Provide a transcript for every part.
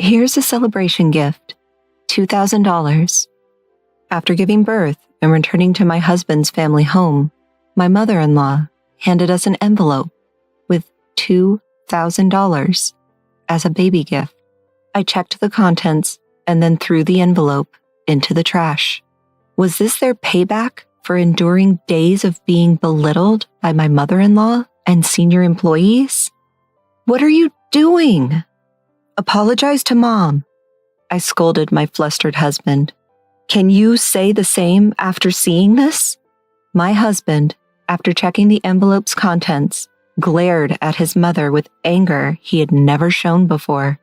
Here's a celebration gift, $2,000. After giving birth and returning to my husband's family home, my mother-in-law handed us an envelope with $2,000 as a baby gift. I checked the contents and then threw the envelope into the trash. Was this their payback for enduring days of being belittled by my mother-in-law and senior employees? What are you doing? Apologize to Mom, I scolded my flustered husband. Can you say the same after seeing this? My husband, after checking the envelope's contents, glared at his mother with anger he had never shown before.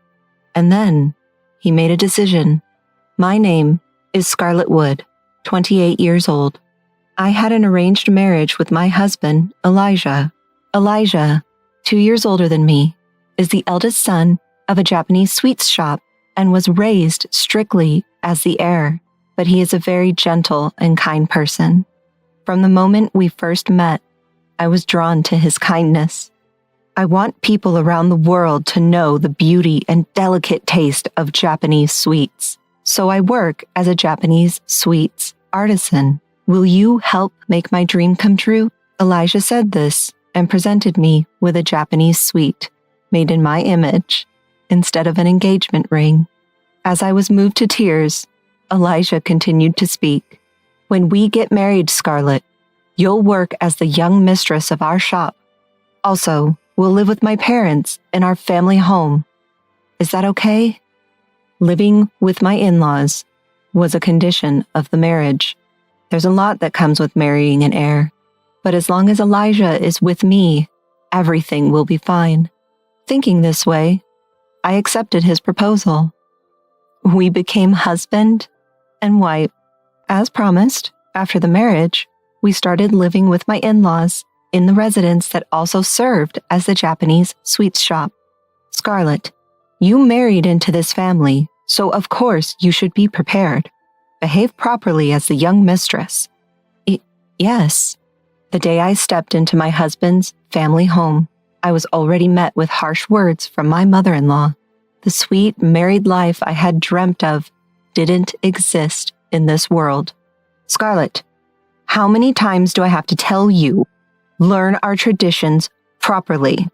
And then he made a decision. My name is Scarlett Wood, 28 years old. I had an arranged marriage with my husband, Elijah. Elijah, 2 years older than me, is the eldest son of a Japanese sweets shop and was raised strictly as the heir, but he is a very gentle and kind person. From the moment we first met, I was drawn to his kindness. I want people around the world to know the beauty and delicate taste of Japanese sweets, so I work as a Japanese sweets artisan. Will you help make my dream come true? Elijah said this and presented me with a Japanese sweet made in my image instead of an engagement ring. As I was moved to tears, Elijah continued to speak. When we get married, Scarlett, you'll work as the young mistress of our shop. Also, we'll live with my parents in our family home. Is that okay? Living with my in-laws was a condition of the marriage. There's a lot that comes with marrying an heir, but as long as Elijah is with me, everything will be fine. Thinking this way, I accepted his proposal. We became husband and wife. As promised, after the marriage, we started living with my in-laws in the residence that also served as the Japanese sweets shop. Scarlett, you married into this family, so of course you should be prepared. Behave properly as the young mistress. Yes. The day I stepped into my husband's family home, I was already met with harsh words from my mother-in-law. The sweet married life I had dreamt of didn't exist in this world. Scarlett, how many times do I have to tell you? Learn our traditions properly.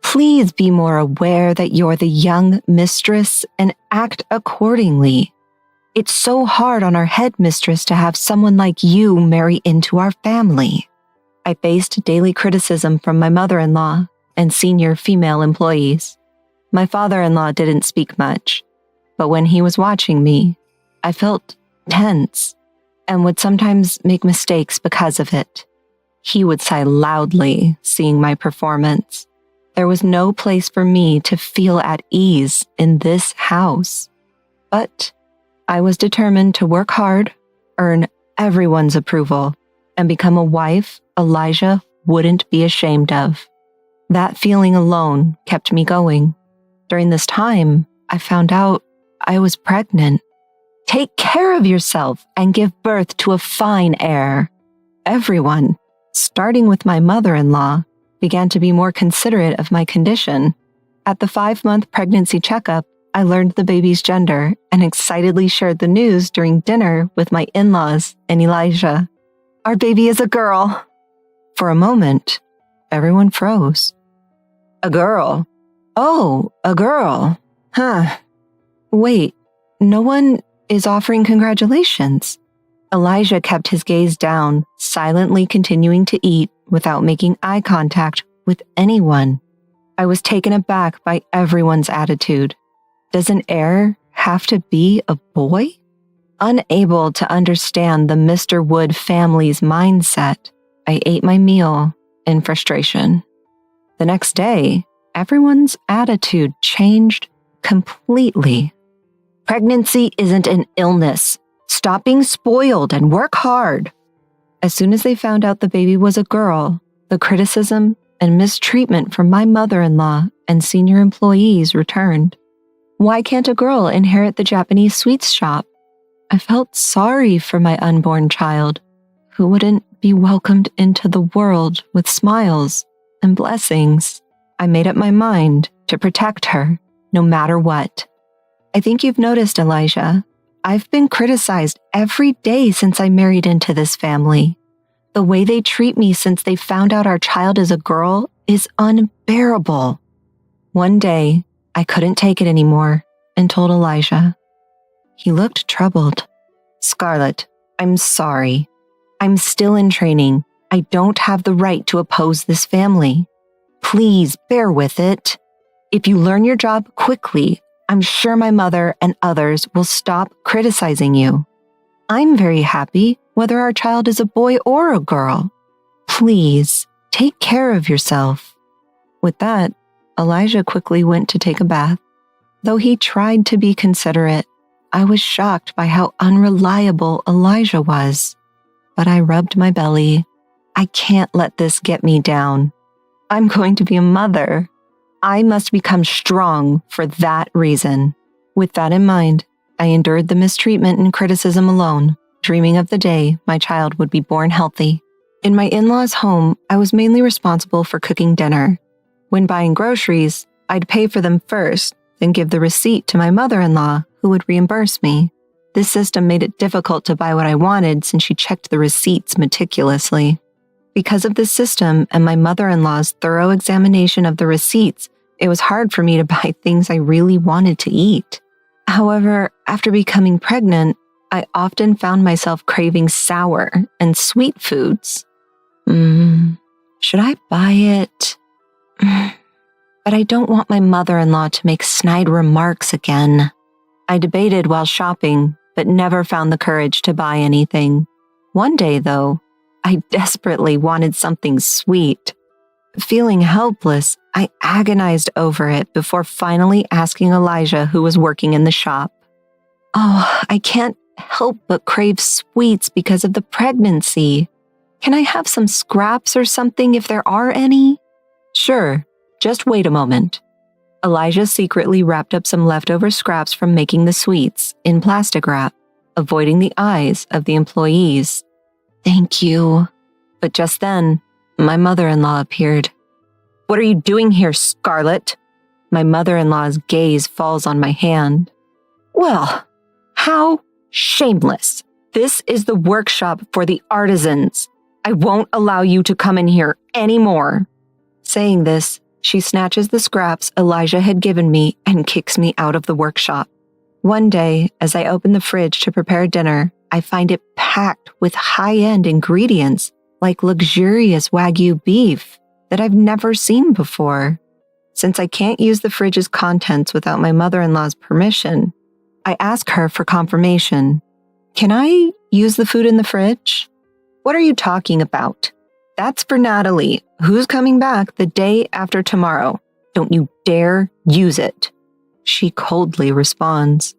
Please be more aware that you're the young mistress and act accordingly. It's so hard on our headmistress to have someone like you marry into our family. I faced daily criticism from my mother-in-law and senior female employees. My father-in-law didn't speak much, but when he was watching me, I felt tense and would sometimes make mistakes because of it. He would sigh loudly, seeing my performance. There was no place for me to feel at ease in this house. But I was determined to work hard, earn everyone's approval, and become a wife Elijah wouldn't be ashamed of. That feeling alone kept me going. During this time, I found out I was pregnant. Take care of yourself and give birth to a fine heir. Everyone, starting with my mother-in-law, began to be more considerate of my condition. At the 5-month pregnancy checkup, I learned the baby's gender and excitedly shared the news during dinner with my in-laws and Elijah. Our baby is a girl. For a moment, everyone froze. A girl? Oh, a girl. Huh. Wait, no one is offering congratulations. Elijah kept his gaze down, silently continuing to eat without making eye contact with anyone. I was taken aback by everyone's attitude. Does an heir have to be a boy? Unable to understand the Mr. Wood family's mindset, I ate my meal in frustration. The next day, everyone's attitude changed completely. Pregnancy isn't an illness. Stop being spoiled and work hard. As soon as they found out the baby was a girl, the criticism and mistreatment from my mother-in-law and senior employees returned. Why can't a girl inherit the Japanese sweets shop? I felt sorry for my unborn child, who wouldn't be welcomed into the world with smiles and blessings. I made up my mind to protect her no matter what. I think you've noticed, Elijah. I've been criticized every day since I married into this family. The way they treat me since they found out our child is a girl is unbearable. One day, I couldn't take it anymore and told Elijah. He looked troubled. Scarlett, I'm sorry. I'm still in training. I don't have the right to oppose this family. Please bear with it. If you learn your job quickly, I'm sure my mother and others will stop criticizing you. I'm very happy whether our child is a boy or a girl. Please take care of yourself. With that, Elijah quickly went to take a bath. Though he tried to be considerate, I was shocked by how unreliable Elijah was. But I rubbed my belly. I can't let this get me down. I'm going to be a mother. I must become strong for that reason. With that in mind, I endured the mistreatment and criticism alone, dreaming of the day my child would be born healthy. In my in-laws' home, I was mainly responsible for cooking dinner. When buying groceries, I'd pay for them first, then give the receipt to my mother-in-law, who would reimburse me. This system made it difficult to buy what I wanted since she checked the receipts meticulously. Because of this system and my mother-in-law's thorough examination of the receipts, it was hard for me to buy things I really wanted to eat. However, after becoming pregnant, I often found myself craving sour and sweet foods. Should I buy it? But I don't want my mother-in-law to make snide remarks again. I debated while shopping, but never found the courage to buy anything. One day, though, I desperately wanted something sweet. Feeling helpless, I agonized over it before finally asking Elijah, who was working in the shop. Oh, I can't help but crave sweets because of the pregnancy. Can I have some scraps or something if there are any? Sure, just wait a moment. Elijah secretly wrapped up some leftover scraps from making the sweets in plastic wrap, avoiding the eyes of the employees. Thank you. But just then, my mother-in-law appeared. What are you doing here, Scarlett? My mother-in-law's gaze falls on my hand. Well, how shameless. This is the workshop for the artisans. I won't allow you to come in here anymore. Saying this, she snatches the scraps Elijah had given me and kicks me out of the workshop. One day, as I open the fridge to prepare dinner, I find it packed with high-end ingredients like luxurious Wagyu beef that I've never seen before. Since I can't use the fridge's contents without my mother-in-law's permission, I ask her for confirmation. Can I use the food in the fridge? What are you talking about? That's for Natalie, who's coming back the day after tomorrow. Don't you dare use it. She coldly responds.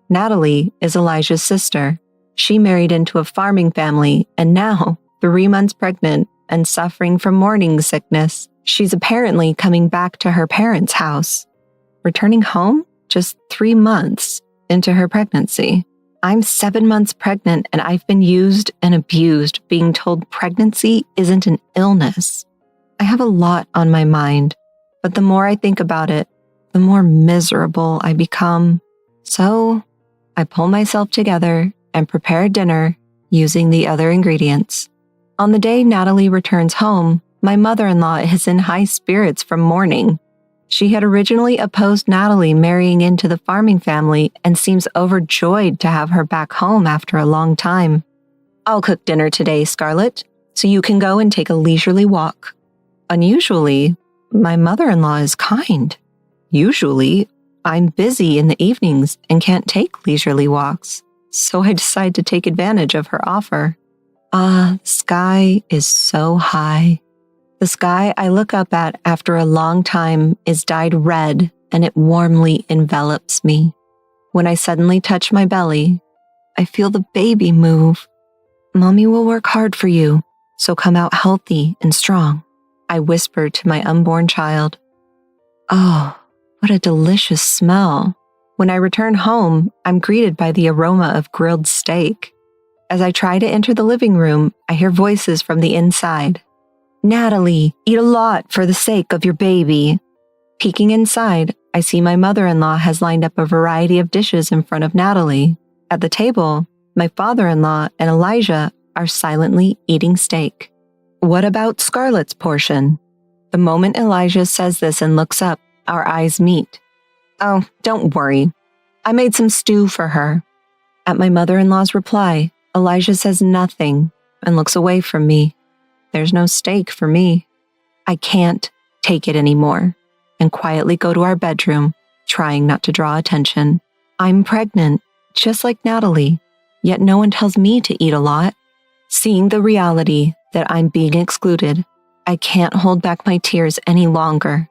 Natalie is Elijah's sister. She married into a farming family and now, 3 months pregnant and suffering from morning sickness, she's apparently coming back to her parents' house. Returning home just 3 months into her pregnancy. I'm 7 months pregnant and I've been used and abused, being told pregnancy isn't an illness. I have a lot on my mind, but the more I think about it, the more miserable I become. So I pull myself together and prepare dinner using the other ingredients. On the day Natalie returns home, my mother-in-law is in high spirits from mourning. She had originally opposed Natalie marrying into the farming family and seems overjoyed to have her back home after a long time. I'll cook dinner today, Scarlett, so you can go and take a leisurely walk. Unusually, my mother-in-law is kind. Usually, I'm busy in the evenings and can't take leisurely walks, so I decide to take advantage of her offer. The sky is so high. The sky I look up at after a long time is dyed red and it warmly envelops me. When I suddenly touch my belly, I feel the baby move. Mommy will work hard for you, so come out healthy and strong, I whisper to my unborn child. Oh, what a delicious smell. When I return home, I'm greeted by the aroma of grilled steak. As I try to enter the living room, I hear voices from the inside. Natalie, eat a lot for the sake of your baby. Peeking inside, I see my mother-in-law has lined up a variety of dishes in front of Natalie. At the table, my father-in-law and Elijah are silently eating steak. What about Scarlett's portion? The moment Elijah says this and looks up, our eyes meet. Oh, don't worry. I made some stew for her. At my mother-in-law's reply, Elijah says nothing and looks away from me. There's no steak for me. I can't take it anymore and quietly go to our bedroom, trying not to draw attention. I'm pregnant, just like Natalie, yet no one tells me to eat a lot. Seeing the reality that I'm being excluded, I can't hold back my tears any longer.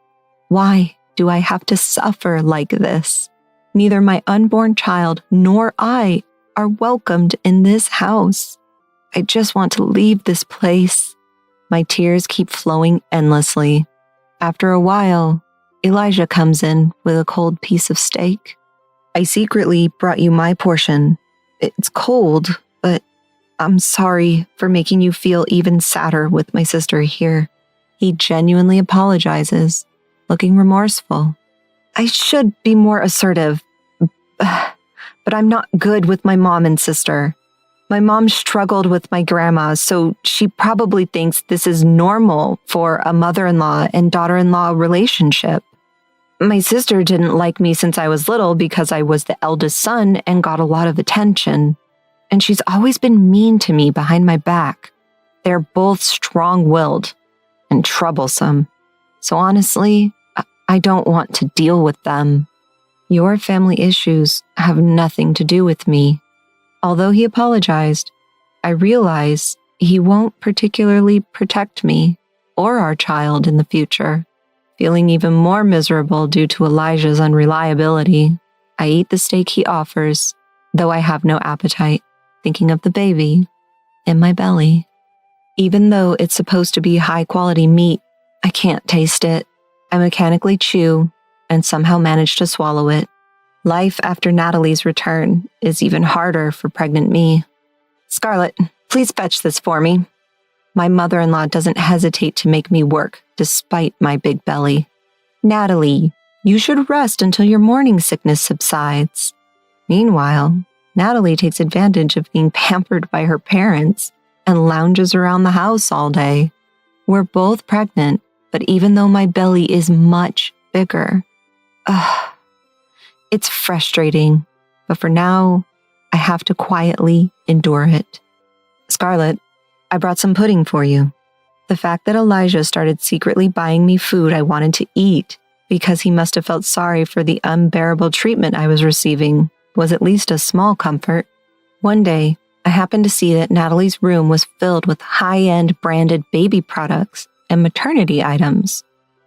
Why do I have to suffer like this? Neither my unborn child nor I are welcomed in this house. I just want to leave this place. My tears keep flowing endlessly. After a while, Elijah comes in with a cold piece of steak. I secretly brought you my portion. It's cold, but I'm sorry for making you feel even sadder with my sister here. He genuinely apologizes, looking remorseful. I should be more assertive, but I'm not good with my mom and sister. My mom struggled with my grandma, so she probably thinks this is normal for a mother-in-law and daughter-in-law relationship. My sister didn't like me since I was little because I was the eldest son and got a lot of attention. And she's always been mean to me behind my back. They're both strong-willed and troublesome. So honestly, I don't want to deal with them. Your family issues have nothing to do with me. Although he apologized, I realize he won't particularly protect me or our child in the future. Feeling even more miserable due to Elijah's unreliability, I eat the steak he offers, though I have no appetite, thinking of the baby in my belly. Even though it's supposed to be high-quality meat, I can't taste it. I mechanically chew and somehow manage to swallow it. Life after Natalie's return is even harder for pregnant me. Scarlett, please fetch this for me. My mother-in-law doesn't hesitate to make me work despite my big belly. Natalie, you should rest until your morning sickness subsides. Meanwhile, Natalie takes advantage of being pampered by her parents and lounges around the house all day. We're both pregnant, but even though my belly is much bigger, it's frustrating, but for now, I have to quietly endure it. Scarlett, I brought some pudding for you. The fact that Elijah started secretly buying me food I wanted to eat because he must have felt sorry for the unbearable treatment I was receiving was at least a small comfort. One day, I happened to see that Natalie's room was filled with high-end branded baby products and maternity items.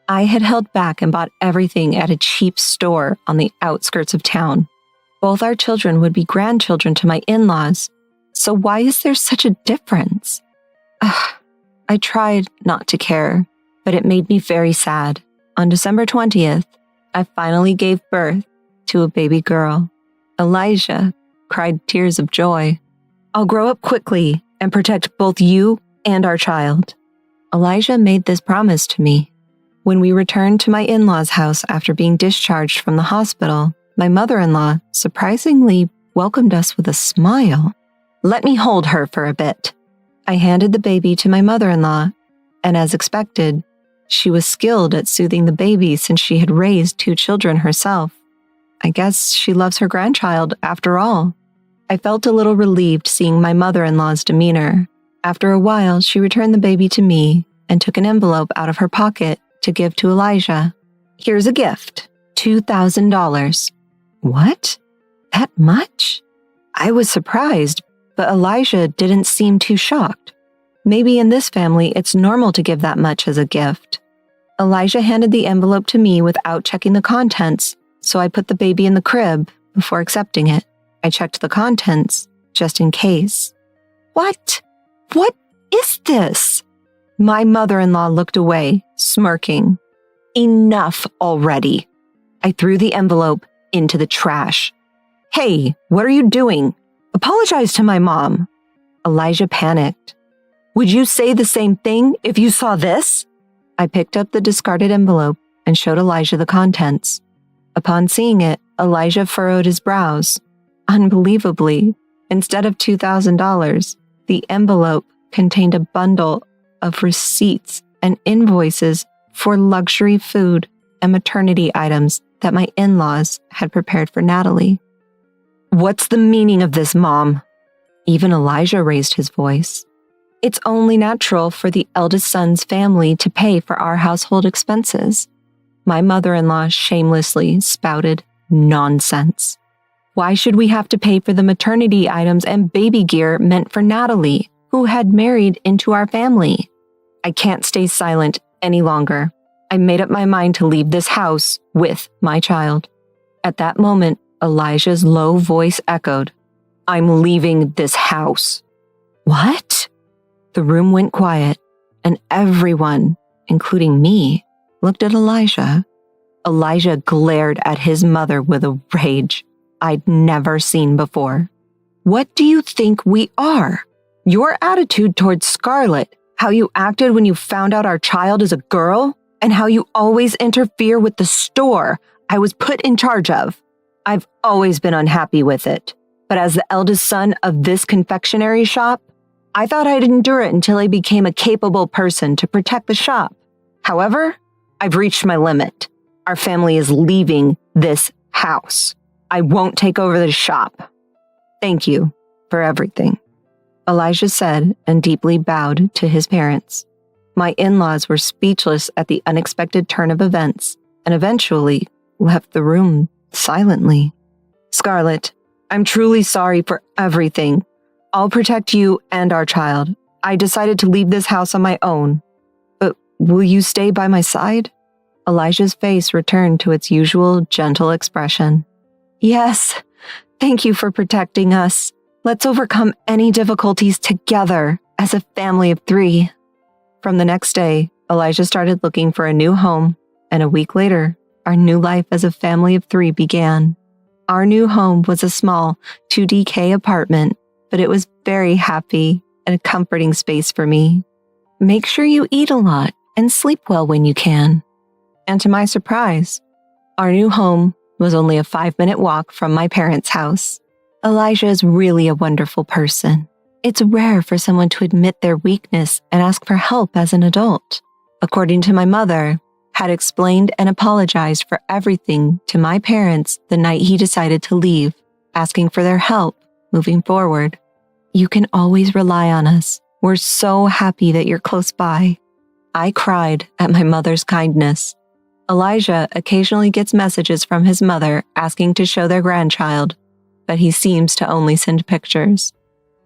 I had held back and bought everything at a cheap store on the outskirts of town. Both our children would be grandchildren to my in-laws, so why is there such a difference? I tried not to care, but it made me very sad. On December 20th, I finally gave birth to a baby girl. Elijah cried tears of joy. I'll grow up quickly and protect both you and our child. Elijah made this promise to me. When we returned to my in-laws' house after being discharged from the hospital, my mother-in-law surprisingly welcomed us with a smile. Let me hold her for a bit. I handed the baby to my mother-in-law, and as expected, she was skilled at soothing the baby since she had raised 2 children herself. I guess she loves her grandchild after all. I felt a little relieved seeing my mother-in-law's demeanor. After a while, she returned the baby to me and took an envelope out of her pocket to give to Elijah. Here's a gift, $2,000. What? That much? I was surprised, but Elijah didn't seem too shocked. Maybe in this family, it's normal to give that much as a gift. Elijah handed the envelope to me without checking the contents, so I put the baby in the crib before accepting it. I checked the contents, just in case. What? What is this? My mother-in-law looked away, smirking. Enough already. I threw the envelope into the trash. Hey, what are you doing? Apologize to my mom. Elijah panicked. Would you say the same thing if you saw this? I picked up the discarded envelope and showed Elijah the contents. Upon seeing it, Elijah furrowed his brows. Unbelievably, instead of $2,000, the envelope contained a bundle of receipts and invoices for luxury food and maternity items that my in-laws had prepared for Natalie. "What's the meaning of this, Mom?" Even Elijah raised his voice. "It's only natural for the eldest son's family to pay for our household expenses." My mother-in-law shamelessly spouted nonsense. "Why should we have to pay for the maternity items and baby gear meant for Natalie, who had married into our family?" I can't stay silent any longer. I made up my mind to leave this house with my child. At that moment, Elijah's low voice echoed, "I'm leaving this house." What? The room went quiet, and everyone, including me, looked at Elijah. Elijah glared at his mother with a rage I'd never seen before. "What do you think we are? Your attitude towards Scarlett, how you acted when you found out our child is a girl, and how you always interfere with the store I was put in charge of. I've always been unhappy with it, but as the eldest son of this confectionery shop, I thought I'd endure it until I became a capable person to protect the shop. However, I've reached my limit. Our family is leaving this house. I won't take over the shop. Thank you for everything," Elijah said and deeply bowed to his parents. My in-laws were speechless at the unexpected turn of events and eventually left the room silently. "Scarlett, I'm truly sorry for everything. I'll protect you and our child. I decided to leave this house on my own. But will you stay by my side?" Elijah's face returned to its usual gentle expression. "Yes, thank you for protecting us. Let's overcome any difficulties together as a family of 3. From the next day, Elijah started looking for a new home, and a week later, our new life as a family of 3 began. Our new home was a small 2DK apartment, but it was very happy and a comforting space for me. Make sure you eat a lot and sleep well when you can. And to my surprise, our new home was only a 5-minute walk from my parents' house. Elijah is really a wonderful person. It's rare for someone to admit their weakness and ask for help as an adult. According to my mother, had explained and apologized for everything to my parents the night he decided to leave, asking for their help moving forward. "You can always rely on us. We're so happy that you're close by." I cried at my mother's kindness. Elijah occasionally gets messages from his mother asking to show their grandchild, but he seems to only send pictures.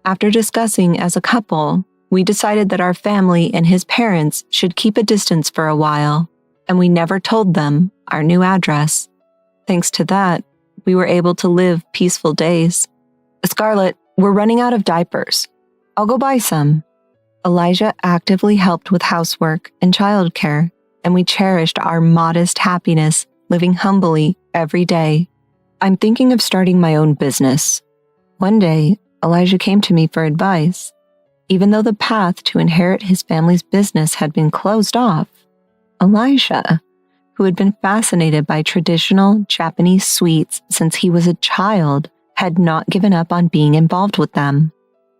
After discussing as a couple, we decided that our family and his parents should keep a distance for a while, and we never told them our new address. Thanks to that, we were able to live peaceful days. "Scarlett, we're running out of diapers. I'll go buy some." Elijah actively helped with housework and childcare, and we cherished our modest happiness, living humbly every day. "I'm thinking of starting my own business." One day, Elijah came to me for advice. Even though the path to inherit his family's business had been closed off, Elijah, who had been fascinated by traditional Japanese sweets since he was a child, had not given up on being involved with them.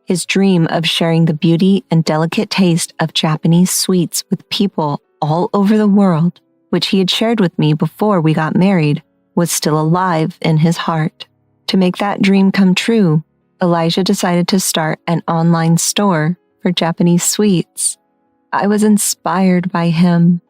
His dream of sharing the beauty and delicate taste of Japanese sweets with people all over the world, which he had shared with me before we got married, was still alive in his heart. To make that dream come true, Elijah decided to start an online store for Japanese sweets. I was inspired by him.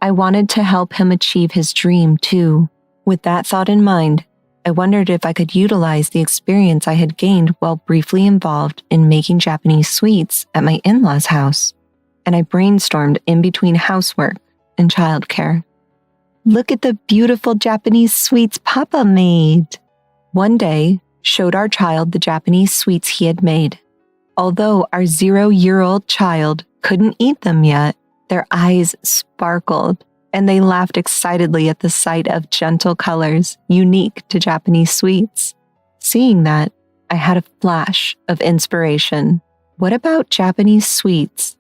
I wanted to help him achieve his dream too. With that thought in mind, I wondered if I could utilize the experience I had gained while briefly involved in making Japanese sweets at my in-laws' house, and I brainstormed in between housework and childcare. "Look at the beautiful Japanese sweets Papa made." One day, showed our child the Japanese sweets he had made. Although our 0-year-old child couldn't eat them yet, their eyes sparkled, and they laughed excitedly at the sight of gentle colors unique to Japanese sweets. Seeing that, I had a flash of inspiration. What about Japanese sweets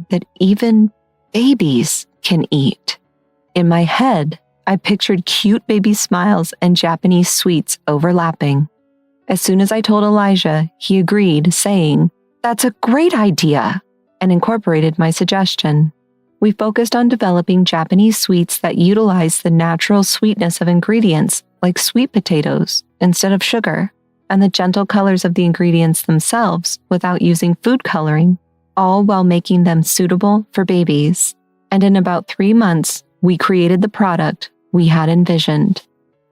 that even babies can eat? In my head, I pictured cute baby smiles and Japanese sweets overlapping. As soon as I told Elijah, he agreed, saying, "That's a great idea," and incorporated my suggestion. We focused on developing Japanese sweets that utilize the natural sweetness of ingredients like sweet potatoes instead of sugar, and the gentle colors of the ingredients themselves without using food coloring, all while making them suitable for babies. And in about 3 months, we created the product we had envisioned.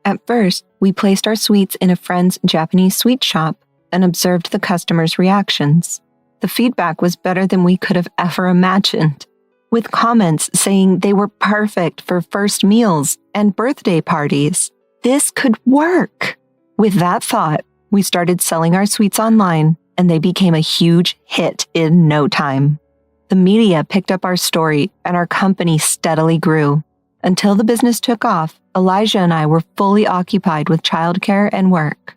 At first, we placed our sweets in a friend's Japanese sweet shop and observed the customers' reactions. The feedback was better than we could have ever imagined, with comments saying they were perfect for first meals and birthday parties. This could work. With that thought, we started selling our sweets online, and they became a huge hit in no time. The media picked up our story, and our company steadily grew. Until the business took off, Elijah and I were fully occupied with childcare and work.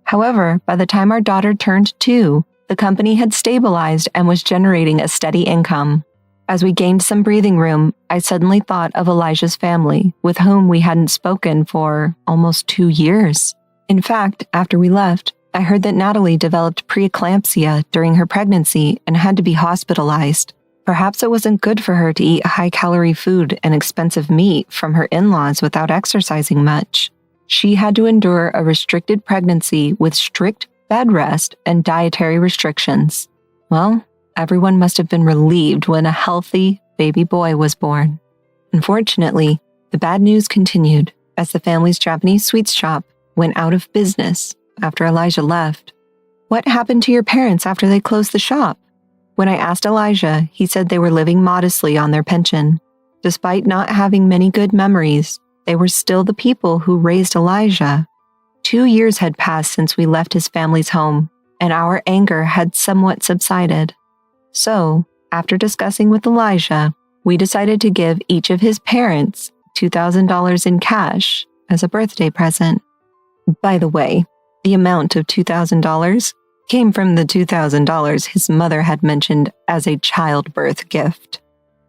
However, by the time our daughter turned 2, the company had stabilized and was generating a steady income. As we gained some breathing room, I suddenly thought of Elijah's family, with whom we hadn't spoken for almost 2 years. In fact, after we left, I heard that Natalie developed preeclampsia during her pregnancy and had to be hospitalized. Perhaps it wasn't good for her to eat high-calorie food and expensive meat from her in-laws without exercising much. She had to endure a restricted pregnancy with strict bed rest and dietary restrictions. Well, everyone must have been relieved when a healthy baby boy was born. Unfortunately, the bad news continued as the family's Japanese sweets shop went out of business after Elijah left. What happened to your parents after they closed the shop? When I asked Elijah, he said they were living modestly on their pension. Despite not having many good memories, they were still the people who raised Elijah. 2 years had passed since we left his family's home, and our anger had somewhat subsided. So, after discussing with Elijah, we decided to give each of his parents $2,000 in cash as a birthday present. By the way, the amount of $2,000 came from the $2,000 his mother had mentioned as a childbirth gift.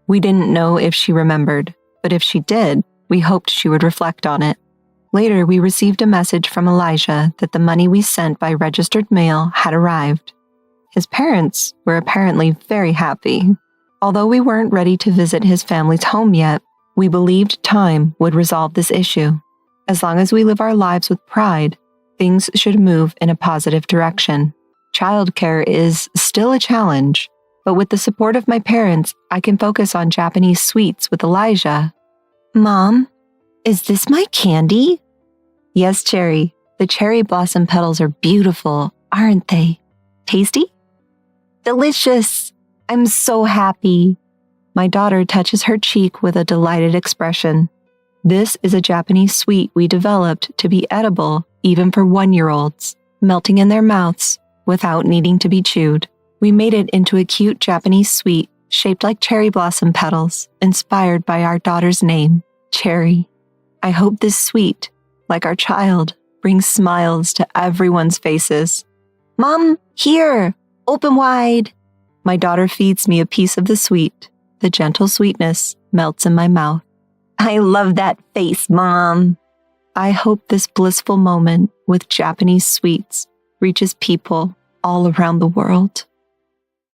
We didn't know if she remembered, but if she did, we hoped she would reflect on it. Later, we received a message from Elijah that the money we sent by registered mail had arrived. His parents were apparently very happy. Although we weren't ready to visit his family's home yet, we believed time would resolve this issue. As long as we live our lives with pride, things should move in a positive direction. Childcare is still a challenge, but with the support of my parents, I can focus on Japanese sweets with Elijah. Mom, is this my candy? Yes, Cherry. The cherry blossom petals are beautiful, aren't they? Tasty? Delicious. I'm so happy. My daughter touches her cheek with a delighted expression. This is a Japanese sweet we developed to be edible even for 1-year-olds, melting in their mouths without needing to be chewed. We made it into a cute Japanese sweet shaped like cherry blossom petals, inspired by our daughter's name, Cherry. I hope this sweet, like our child, brings smiles to everyone's faces. Mom, here! Open wide! My daughter feeds me a piece of the sweet. The gentle sweetness melts in my mouth. I love that face, Mom. I hope this blissful moment with Japanese sweets reaches people all around the world.